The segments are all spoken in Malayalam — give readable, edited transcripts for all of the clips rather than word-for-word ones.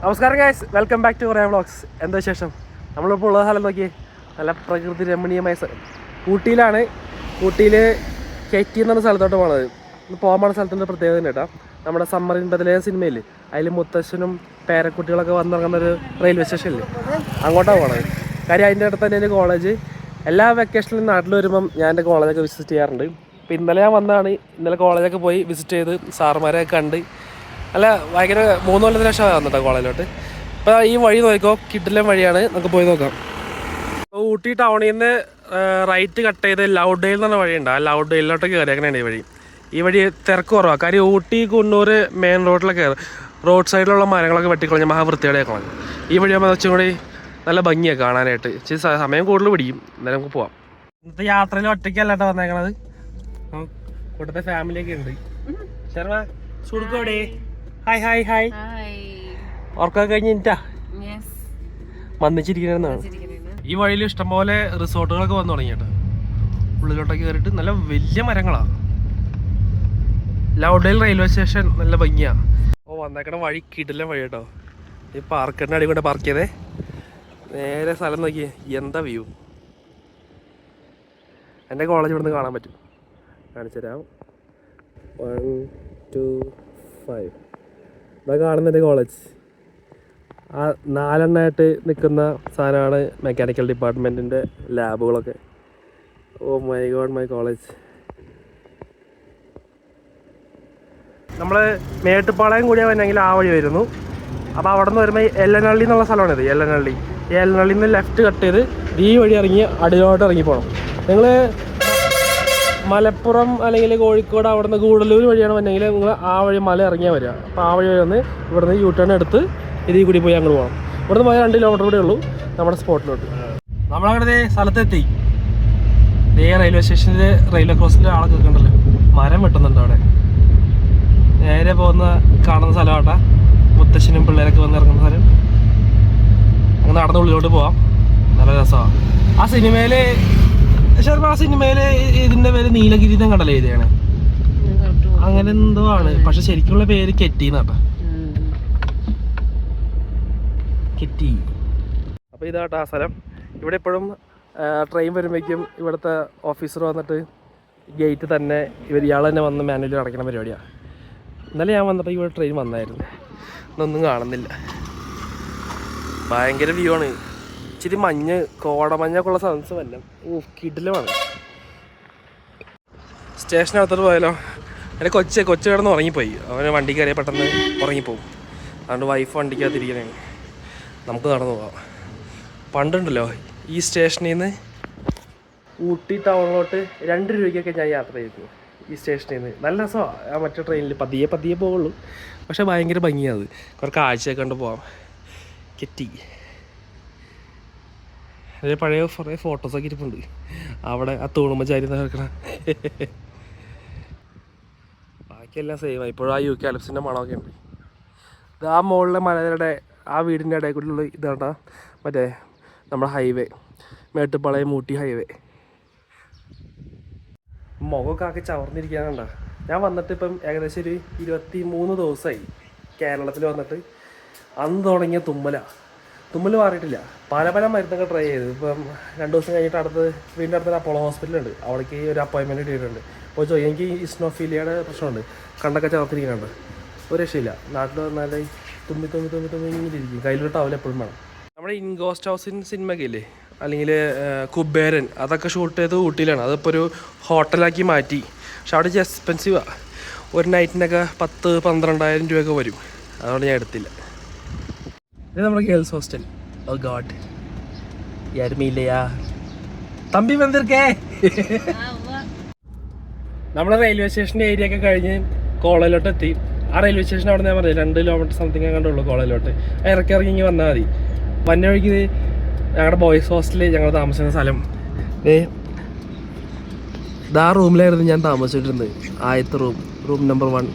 നമസ്കാരം guys, welcome back to Korea vlogs. എന്താ വിശേഷം? നമ്മളിപ്പോൾ ഉള്ള സ്ഥലം നോക്കിയേ, നല്ല പ്രകൃതി രമണീയമായ സ്ഥലം. ഊട്ടിയിലാണ്. ഊട്ടിയിൽ കെറ്റി എന്ന് പറഞ്ഞ സ്ഥലത്തോട്ട് പോകണത്. പോകാൻ പോണ സ്ഥലത്തിൻ്റെ പ്രത്യേകത തന്നെ കേട്ടോ. നമ്മുടെ സമ്മർ ഇൻ ബദലേ സിനിമയിൽ അതിൽ മുത്തശ്ശനും പേരക്കുട്ടികളൊക്കെ വന്നിറങ്ങുന്നൊരു റെയിൽവേ സ്റ്റേഷനിൽ അങ്ങോട്ടാണ് പോകണത്. കാര്യം അതിൻ്റെ അടുത്ത് തന്നെ എൻ്റെ കോളേജ്. എല്ലാ വെക്കേഷനിലും നാട്ടിൽ വരുമ്പം ഞാൻ എൻ്റെ കോളേജൊക്കെ വിസിറ്റ് ചെയ്യാറുണ്ട്. അപ്പോൾ ഇന്നലെ ഞാൻ വന്നതാണ്. ഇന്നലെ കോളേജൊക്കെ പോയി വിസിറ്റ് ചെയ്ത് സാറുമാരെയൊക്കെ കണ്ട് അല്ല ഭയങ്കര 3 കൊല്ലത്തിന് ശേഷം വന്നിട്ടോ കോളേജിലോട്ട്. ഇപ്പോൾ ഈ വഴി നോക്കിക്കോ, കിഡിലൻ വഴിയാണ്, നമുക്ക് പോയി നോക്കാം. ഇപ്പോൾ ഊട്ടി ടൗണിൽ നിന്ന് റൈറ്റ് കട്ട് ചെയ്ത് ലൗഡെയിൽ എന്ന് പറഞ്ഞ വഴിയുണ്ട്. ആ ലൗഡെയിലോട്ട് കയറിയേക്കണേ ഈ വഴി തിരക്ക് കുറവാണ്. കാര്യം ഊട്ടി കുന്നൂർ മെയിൻ റോഡിലൊക്കെ റോഡ് സൈഡിലുള്ള മരങ്ങളൊക്കെ വെട്ടിക്കളഞ്ഞ് മഹാവൃത്തിയോടെയൊക്കെ കളഞ്ഞു. ഈ വഴിയാകുമ്പോൾ വെച്ചും കൂടി നല്ല ഭംഗിയാണ് കാണാനായിട്ട്. ഇച്ചിരി സമയം കൂടുതൽ പിടിക്കും, എന്നാലും നമുക്ക് പോവാം. ഇന്നത്തെ യാത്രയിൽ ഒറ്റയ്ക്കല്ലാട്ടോ വന്നേക്കണത്, കൂട്ടത്തെ ഫാമിലിയൊക്കെ ഉണ്ട്. ശർമ്മ സുടുക്കോടെ ഹായ് ഹായ് ഹായ്. ഓർക്കൊക്കെ കഴിഞ്ഞിട്ടാ വന്നിച്ചിരിക്കുന്നതാണ്. ഈ വഴിയിൽ ഇഷ്ടംപോലെ റിസോർട്ടുകളൊക്കെ വന്നു തുടങ്ങിയിട്ട് ഉള്ളിലോട്ടൊക്കെ കയറിയിട്ട് നല്ല വലിയ മരങ്ങളാണ്. ലൗഡേൽ റെയിൽവേ സ്റ്റേഷൻ നല്ല ഭംഗിയാണ്. വന്നേക്കണ വഴി കിടിലൻ വഴി കേട്ടോ. ഈ പാർക്കിൻ്റെ അടി കൊണ്ട് പാർക്ക് ചെയ്തേ. നേരെ സ്ഥലം നോക്കിയേ, എന്താ വ്യൂ. എൻ്റെ കോളേജ് ഇവിടുന്ന് കാണാൻ പറ്റും. കാണിച്ചു തരാം. 1 2 5 ഇതാ കാണുന്ന എൻ്റെ കോളേജ്. ആ 4 എണ്ണമായിട്ട് നിൽക്കുന്ന സാധനമാണ് മെക്കാനിക്കൽ ഡിപ്പാർട്ട്മെൻറ്റിൻ്റെ ലാബുകളൊക്കെ. Oh my god, my college. നമ്മൾ മേട്ടുപ്പാളയം കൂടിയാൽ വന്നെങ്കിൽ ആ വഴി വരുന്നു. അപ്പോൾ അവിടെ നിന്ന് വരുമ്പോൾ എല്ലനള്ളി എന്നുള്ള സ്ഥലമാണിത്. എല്ലനള്ളിയിൽ നിന്ന് ലെഫ്റ്റ് കട്ട് ചെയ്ത് ഈ വഴി ഇറങ്ങി അടിയിലോട്ട് ഇറങ്ങിപ്പോകണം. നിങ്ങൾ മലപ്പുറം അല്ലെങ്കിൽ കോഴിക്കോട് അവിടെ നിന്ന് ഗൂഡല്ലൂർ വഴിയാണ് വന്നെങ്കിൽ നിങ്ങൾ ആ വഴി മല ഇറങ്ങിയാൽ വരിക. അപ്പോൾ ആ വഴി വന്ന് ഇവിടെ നിന്ന് യൂട്ടേൺ എടുത്ത് ഇതിൽ കൂടി പോയി അങ്ങോട്ട് പോകണം. ഇവിടെ നിന്ന് പോയാൽ 2 കിലോമീറ്റർ കൂടെ ഉള്ളൂ നമ്മുടെ സ്പോട്ടിലോട്ട്. നമ്മളങ്ങനെ സ്ഥലത്തെത്തി. റെയിൽവേ സ്റ്റേഷനിൽ റെയിൽവേ ക്രോസിൻ്റെ ആളൊക്കെ ഉണ്ടല്ലോ, മരം വെട്ടുന്നുണ്ട് അവിടെ. നേരെ പോകുന്ന കാണുന്ന സ്ഥലമാട്ടാ, മുത്തശ്ശനും പിള്ളേരൊക്കെ വന്ന് ഇറങ്ങുന്ന സ്ഥലം. അങ്ങനെ നടന്ന ഉള്ളിലോട്ട് പോവാം. നല്ല രസമാണ്. ആ സിനിമയിൽ ഇതിന്റെ പേര് നീലഗിരിതം കണ്ടല്ലേ എഴുതിയാണ്, അങ്ങനെ എന്തോ ആണ്. പക്ഷെ ശരിക്കുള്ള പേര് കെറ്റി എന്നാട്ടാ, കെറ്റി. അപ്പൊ ഇതാട്ടാ ആ സ്ഥലം. ഇവിടെ എപ്പോഴും ട്രെയിൻ വരുമ്പോഴേക്കും ഇവിടുത്തെ ഓഫീസർ വന്നിട്ട് ഗേറ്റ് തന്നെ ഇയാൾ തന്നെ വന്ന് മാനുവലി അടയ്ക്കണ പരിപാടിയാണ്. ഇന്നലെ ഞാൻ വന്നപ്പോൾ ഇവിടെ ട്രെയിൻ വന്നായിരുന്നു, ഇന്നൊന്നും കാണുന്നില്ല. ഭയങ്കര വ്യൂ ആണ്. ഇച്ചിരി മഞ്ഞ്, കോടമഞ്ഞൊക്കെ ഉള്ള സൺസ് വല്ല കിടിലമാണ്. സ്റ്റേഷനകത്തോട്ട് പോയാലോ. എൻ്റെ കൊച്ചു കിടന്ന് ഉറങ്ങിപ്പോയി. അവന് വണ്ടി കയറിയാൽ പെട്ടെന്ന് ഉറങ്ങിപ്പോവും. അതുകൊണ്ട് വൈഫ് വണ്ടിക്കകത്തിരിക്കണേ, നമുക്ക് നടന്നു പോവാം. പണ്ടുണ്ടല്ലോ ഈ സ്റ്റേഷനിൽ നിന്ന് ഊട്ടി ടൗണിലോട്ട് 2 രൂപയ്ക്കൊക്കെ ഞാൻ യാത്ര ചെയ്തു. ഈ സ്റ്റേഷനിൽ നിന്ന് നല്ല രസമാണ്. ആ മറ്റേ ട്രെയിനിൽ പതിയെ പോവുള്ളൂ, പക്ഷെ ഭയങ്കര ഭംഗിയാണ്. അത് കുറേ കാഴ്ചയൊക്കെ കണ്ട് പോവാം. കെറ്റി അതിൽ പഴയ കുറേ ഫോട്ടോസൊക്കെ ഇരിപ്പുണ്ട് അവിടെ. ആ തൂണുമ്പോൾ ചാരി നടക്കണം. ബാക്കിയെല്ലാം സെയിമാണ്. ഇപ്പോഴും ആ യൂക്കാലിപ്സിൻ്റെ മണമൊക്കെ ഉണ്ട്. ഇത് ആ മുകളിലെ മലയുടെ ആ വീടിൻ്റെ ഇടയിൽ കൂടെയുള്ള ഇതാണ്ടാ മറ്റേ നമ്മുടെ ഹൈവേ, മേട്ടുപ്പാളയം ഊട്ടി ഹൈവേ. മുഖമൊക്കെ ആക്കി ചവർന്നിരിക്കാനുണ്ട. ഞാൻ വന്നിട്ട് ഇപ്പം ഏകദേശം ഒരു 23 ദിവസമായി കേരളത്തിൽ വന്നിട്ട്. അന്ന് തുടങ്ങിയ തുമ്മൽ മാറിയിട്ടില്ല. പല മരുന്നൊക്കെ ട്രൈ ചെയ്തു. ഇപ്പം 2 ദിവസം കഴിഞ്ഞിട്ട് വീടിൻ്റെ അടുത്തൊരു അപ്പോളോ ഹോസ്പിറ്റലുണ്ട്, അവിടേക്ക് ഒരു അപ്പോയിൻമെൻറ്റ് കിട്ടിയിട്ടുണ്ട്. അപ്പോൾ എനിക്ക് ഇസ്നോഫീലിയയുടെ പ്രശ്നമുണ്ട്, കണ്ണൊക്കെ ചവർത്തിരിക്കുന്നുണ്ട്. ഒരു രക്ഷയില്ല. നാട്ടിൽ വന്നാൽ തുമ്മി ഇരിക്കും. കയ്യിലൊരു ടവൽ എപ്പോഴും വേണം. നമ്മുടെ ഇൻഗോസ്റ്റ് ഹൗസിൻ സിനിമയൊക്കെ ഇല്ലേ, അല്ലെങ്കിൽ കുബേരൻ, അതൊക്കെ ഷൂട്ട് ചെയ്ത് ഊട്ടിയിലാണ്. അതിപ്പോൾ ഒരു ഹോട്ടലാക്കി മാറ്റി. പക്ഷെ അവിടെ എക്സ്പെൻസീവാണ്. ഒരു നൈറ്റിനൊക്കെ 10-12,000 രൂപയൊക്കെ വരും. അതുകൊണ്ട് ഞാൻ എടുത്തില്ല. ഇത് നമ്മുടെ ഗേൾസ് ഹോസ്റ്റൽ. ഓ ഗോഡ്, യാരുമില്ലയാ തമ്പി വന്നിരിക്കേ. നമ്മുടെ റെയിൽവേ സ്റ്റേഷൻ്റെ ഏരിയ ഒക്കെ കഴിഞ്ഞ് കോളേജിലോട്ട് എത്തി. ആ റെയിൽവേ സ്റ്റേഷൻ അവിടെ ഞാൻ പറഞ്ഞത് 2 കിലോമീറ്റർ സംതിങ് കണ്ടുള്ളൂ കോളേജിലോട്ട്. ഇറങ്ങി വന്നാൽ മതി. വന്ന വഴിക്ക് ഞങ്ങളുടെ ബോയ്സ് ഹോസ്റ്റലിൽ ഞങ്ങൾ താമസിക്കുന്ന സ്ഥലം. ആ റൂമിലായിരുന്നു ഞാൻ താമസിച്ചിരുന്നത്. ആദ്യത്തെ റൂം നമ്പർ 1.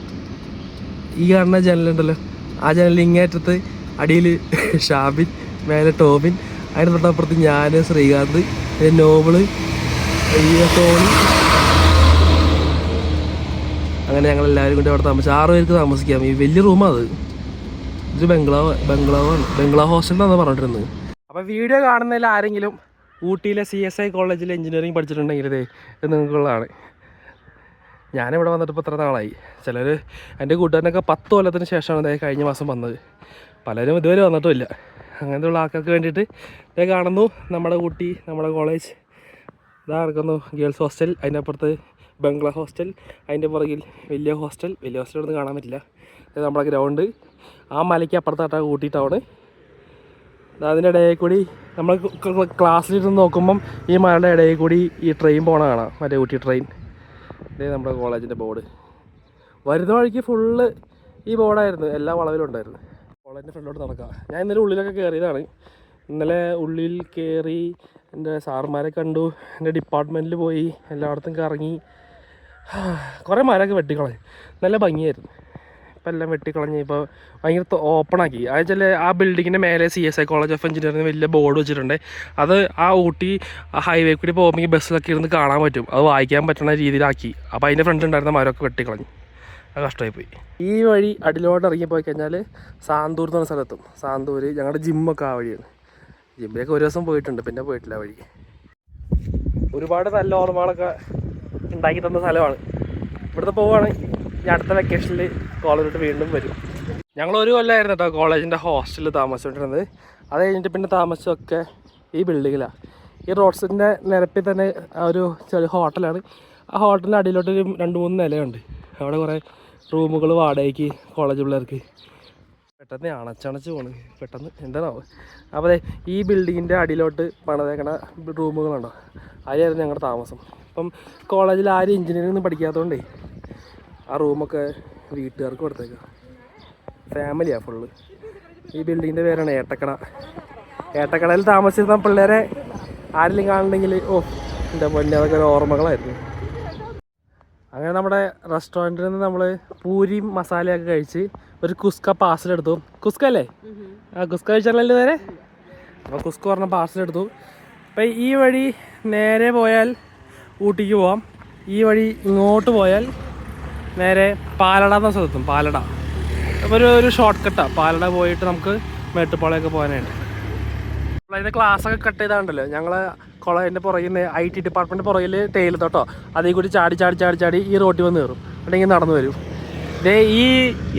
ഈ കാണുന്ന ജനലുണ്ടല്ലോ, ആ ജനലിൽ ഇങ്ങേറ്റത്ത് അടിയിൽ ഷാബിൻ, മേലെ ടോബിൻ, അതിന് തൊട്ടപ്പുറത്ത് ഞാൻ, ശ്രീകാന്ത്, നോബിള്, ടോണി. അങ്ങനെ ഞങ്ങളെല്ലാവരും കൂടി അവിടെ താമസിച്ചു. 6 പേർക്ക് താമസിക്കാം. ഈ വലിയ റൂമാണ് അത്. ഇത് ബംഗ്ലാവ് ഹോസ്റ്റൽ എന്നാണ് പറഞ്ഞിട്ടിരുന്നത്. അപ്പോൾ വീഡിയോ കാണുന്നതിൽ ആരെങ്കിലും ഊട്ടിയിലെ CSI കോളേജിൽ എഞ്ചിനീയറിംഗ് പഠിച്ചിട്ടുണ്ടെങ്കിൽ ഇത് നിങ്ങൾക്കുള്ളതാണ്. ഞാനിവിടെ വന്നിട്ട് ഇപ്പോൾ ഇത്ര നാളായി. ചിലർ എൻ്റെ കൂട്ടുകാരനൊക്കെ 10 കൊല്ലത്തിന് ശേഷമാണ് കഴിഞ്ഞ മാസം വന്നത്. പലരും ഇതുവരെ വന്നിട്ടുമില്ല. അങ്ങനത്തെയുള്ള ആൾക്കാർക്ക് വേണ്ടിയിട്ട് ഇതേ കാണുന്നു നമ്മുടെ ഊട്ടി, നമ്മുടെ കോളേജ്. ഇതാ നടക്കുന്നു ഗേൾസ് ഹോസ്റ്റൽ, അതിൻ്റെ അപ്പുറത്ത് ബംഗ്ലാ ഹോസ്റ്റൽ, അതിൻ്റെ പുറകിൽ വലിയ ഹോസ്റ്റലൊന്നും കാണാൻ പറ്റില്ല. ഇത് നമ്മുടെ ഗ്രൗണ്ട്. ആ മലയ്ക്ക് അപ്പുറത്തായിട്ടാണ് ഊട്ടി ടൗണ്. അതിൻ്റെ ഇടയിൽ കൂടി നമ്മൾ ക്ലാസ്സിലിരുന്ന് നോക്കുമ്പം ഈ മലയുടെ ഇടയിൽ കൂടി ഈ ട്രെയിൻ പോകണ കാണാം, മറ്റേ ഊട്ടി ട്രെയിൻ. ഇതേ നമ്മുടെ കോളേജിൻ്റെ ബോർഡ്. വരുന്ന വഴിക്ക് ഫുള്ള് ഈ ബോർഡായിരുന്നു, എല്ലാ വളവിലും ഉണ്ടായിരുന്നു. കോളേജിൻ്റെ ഫ്രണ്ടിലോട്ട് നടക്കാം. ഞാൻ ഇന്നലെ ഉള്ളിലൊക്കെ കയറിയതാണ്. ഇന്നലെ ഉള്ളിൽ കയറി എൻ്റെ സാറുമാരെ കണ്ടു, എൻ്റെ ഡിപ്പാർട്ട്മെൻറ്റിൽ പോയി, എല്ലായിടത്തും കറങ്ങി. കുറേ മരമൊക്കെ വെട്ടിക്കളഞ്ഞു, നല്ല ഭംഗിയായിരുന്നു. ഇപ്പം എല്ലാം വെട്ടിക്കളഞ്ഞ് ഇപ്പോൾ ഭയങ്കര ഓപ്പണാക്കി. അതെച്ചാൽ ആ ബിൽഡിങ്ങിൻ്റെ മേലെ CSI കോളേജ് ഓഫ് എഞ്ചിനീയറിംഗ് വലിയ ബോർഡ് വെച്ചിട്ടുണ്ട്. അത് ആ ഊട്ടി ഹൈവേ കൂടി പോകുമ്പോൾ ബസ്സിലൊക്കെ ഇരുന്ന് കാണാൻ പറ്റും. അത് വായിക്കാൻ പറ്റുന്ന രീതിയിലാക്കി. അപ്പോൾ അതിൻ്റെ ഫ്രണ്ടിലുണ്ടായിരുന്ന മരമൊക്കെ വെട്ടിക്കളഞ്ഞു. അത് കഷ്ടമായിപ്പോയി. ഈ വഴി അടിലോട്ട് ഇറങ്ങിപ്പോയി കഴിഞ്ഞാൽ സാന്തൂർ എന്ന് പറഞ്ഞ സ്ഥലത്തും. സാന്തൂർ ഞങ്ങളുടെ ജിമ്മൊക്കെ ആ വഴിയാണ്. ജിമ്മിലൊക്കെ ഒരു ദിവസം പോയിട്ടുണ്ട്, പിന്നെ പോയിട്ടില്ല ആ വഴി. ഒരുപാട് നല്ല ഓർമ്മകളൊക്കെ ഉണ്ടാക്കി തന്ന സ്ഥലമാണ്. ഇവിടുത്തെ പോവുകയാണ് ഞാൻ അടുത്ത വെക്കേഷനിൽ കോളേജിലോട്ട് വീണ്ടും വരും. ഞങ്ങൾ ഒരു കൊല്ലമായിരുന്നു കേട്ടോ കോളേജിൻ്റെ ഹോസ്റ്റലിൽ താമസിച്ചുകൊണ്ടിരുന്നത്. അത് കഴിഞ്ഞിട്ട് പിന്നെ താമസമൊക്കെ ഈ ബിൽഡിങ്ങിലാണ്. ഈ റോഡ്സിൻ്റെ നിരപ്പിൽ തന്നെ ഒരു ചെറിയ ഹോട്ടലാണ്. ആ ഹോട്ടലിൻ്റെ അടിയിലോട്ട് ഒരു 2-3 നിലയുണ്ട്. അവിടെ കുറേ റൂമുകൾ വാടകയ്ക്ക് കോളേജ് പിള്ളേർക്ക്. പെട്ടെന്ന് അണച്ചണച്ച് പോണ്, പെട്ടെന്ന് എന്താണാവും. അപ്പോൾ ഈ ബിൽഡിങ്ങിൻ്റെ അടിയിലോട്ട് പണിതേക്കണ റൂമുകളുണ്ടോ, അതിലായിരുന്നു ഞങ്ങളുടെ താമസം. അപ്പം കോളേജിൽ ആരും എഞ്ചിനീയറിംഗ് ഒന്നും പഠിക്കാത്തതുകൊണ്ടേ ആ റൂമൊക്കെ വീട്ടുകാർക്ക് കൊടുത്തേക്കാം. ഫാമിലിയാണ് ഫുള്ള്. ഈ ബിൽഡിങ്ങിൻ്റെ പേരാണ് ഏട്ടക്കട. ഏട്ടക്കടയിൽ താമസിച്ചിരുന്ന പിള്ളേരെ ആരെങ്കിലും കാണുന്നുണ്ടെങ്കിൽ എൻ്റെ പൊന്നെ അതൊക്കെ ഒരു ഓർമ്മകളായിരുന്നു. അങ്ങനെ നമ്മുടെ റെസ്റ്റോറൻറ്റിൽ നിന്ന് നമ്മൾ പൂരിയും മസാലയൊക്കെ കഴിച്ച് ഒരു കുസ്ക പാർസലെടുത്തു. കുസ്ക അല്ലേ? ആ കുസ്ക കഴിച്ചാലല്ലേ നേരെ. അപ്പോൾ കുസ്ക പറഞ്ഞ പാർസലെടുത്തു. അപ്പം ഈ വഴി നേരെ പോയാൽ ഊട്ടിക്ക് പോവാം. ഈ വഴി ഇങ്ങോട്ട് പോയാൽ നേരെ പാലട എന്ന സ്ഥലത്തും. പാലട അപ്പോൾ ഒരു ഷോർട്ട് കട്ടാണ്. പാലട പോയിട്ട് നമുക്ക് മേട്ടുപ്പാളയൊക്കെ പോകാനായിട്ട്. അതിൻ്റെ ക്ലാസ്സൊക്കെ കട്ട് ചെയ്താണ്ടല്ലോ ഞങ്ങൾ കോളേജിൻ്റെ പുറകിൽ IT ഡിപ്പാർട്ട്മെൻറ്റ് പുറകിൽ തേയിലത്തോട്ടോ അതിൽ കൂടി ചാടി ഈ റോട്ടിൽ വന്ന് കയറും. അല്ലെങ്കിൽ നടന്നു വരും.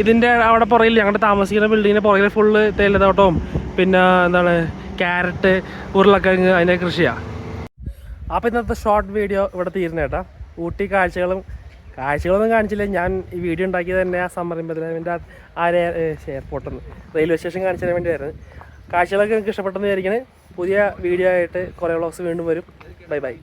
ഇതിൻ്റെ അവിടെ പുറകിൽ ഞങ്ങളുടെ താമസിക്കുന്ന ബിൽഡിങ്ങിൻ്റെ പുറകിൽ ഫുള്ള് തേയിലത്തോട്ടവും പിന്നെ എന്താണ് ക്യാരറ്റ്, ഉരുളക്കിഴങ്ങ്, അതിൻ്റെ കൃഷിയാണ്. അപ്പോൾ ഇന്നത്തെ ഷോർട്ട് വീഡിയോ ഇവിടെ തീരുന്ന കേട്ടോ. ഊട്ടി കാഴ്ചകളൊന്നും കാണിച്ചില്ല. ഞാൻ ഈ വീഡിയോ ഉണ്ടാക്കിയത് തന്നെ ആ സംരംഭത്തിൻ്റെ എയർപോർട്ടിൽ റെയിൽവേ സ്റ്റേഷൻ കാണിച്ചു തരാൻ വേണ്ടിയായിരുന്നു. കാഴ്ചകളൊക്കെ നിങ്ങൾക്ക് ഇഷ്ടപ്പെട്ടെന്ന് വിചാരിക്കുന്നത്. പുതിയ വീഡിയോ ആയിട്ട് കുറേ വ്ളോഗ്സ് വീണ്ടും വരും. ബൈ.